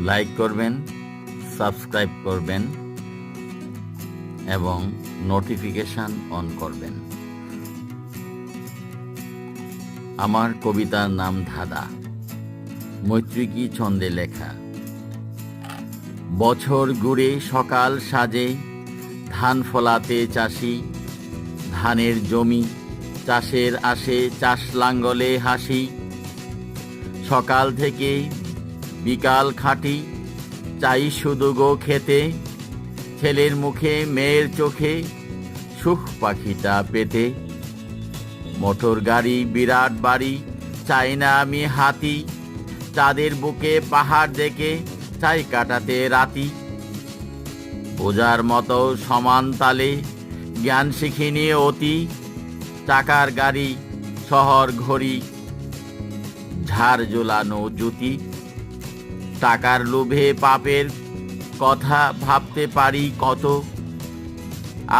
Like করবেন, subscribe করবেন এবং নোটিফিকেশন অন করবেন। আমার কবিতার নাম ধাঁধা, মৈত্রীকি ছন্দে লেখা। বছর ঘুরে সকাল সাজে, ধান ফলাতে চাষি, ধানের জমি চাষের আসে, চাষ লাঙ্গলে হাসি। সকাল থেকে বিকাল খাটি, চাই শুধু গো খেতে, ছেলের মুখে মেয়ের চোখে, সুখ পাখিটা পেতে। মোটর গাড়ি বিরাট বাড়ি, চাই না আমি হাতি, চাঁদের বুকে পাহাড় দেখে চাই কাটাতে রাতি। বোঝার মতো সমান তালে, জ্ঞান শিখিনি অতি, টাকার গাড়ি শহর ঘড়ি, ঝাড় ঝোলানো জুতি। টাকার লোভে পাপের কথা ভাবতে পারি কত,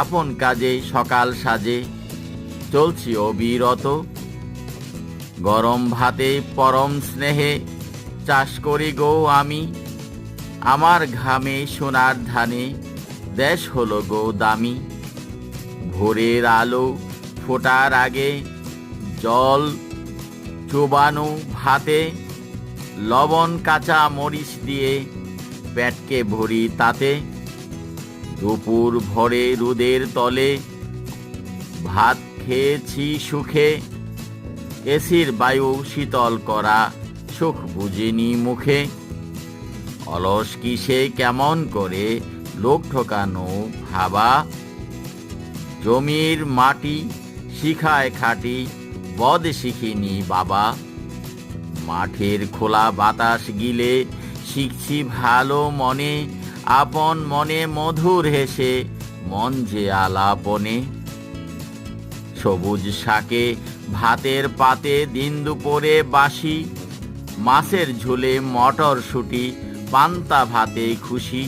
আপন কাজে সকাল সাজে চলছি অবিরত। গরম ভাতে পরম স্নেহে চাষ করি গো আমি, আমার ঘামে সোনার ধানে দেশ হলো গো দামি। ভোরের আলো ফোটার আগে জল চোবানো ভাতে, লবণ কাঁচা মরিচ দিয়ে পেটকে ভরি তাতে। দুপুর ভরে রোদের তলে ভাত খেয়েছি সুখে, এসির বায়ু শীতল করা সুখ বুঝিনি মুখে। অলস কিসে কেমন করে লোক ঠকানো ভাবা, জমির মাটি শিখায় খাটি বদ শিখিনি বাবা। মাঠের খোলা বাতাস গিলে শিখছি ভালো মনে, আপন মনে মধুর হেসে মন যে আলাপনে। সবুজ শাকে ভাতের পাতে দিন দুপুরে বাসি, মাছের ঝোলে মটরশুঁটি পান্তা ভাতে খুশি।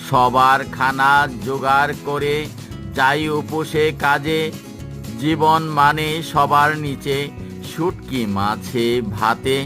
সবার খানা জোগাড় করে যাই উপসে কাজে, জীবন মানে সবার নিচে শুটকি মাছে ভাতে।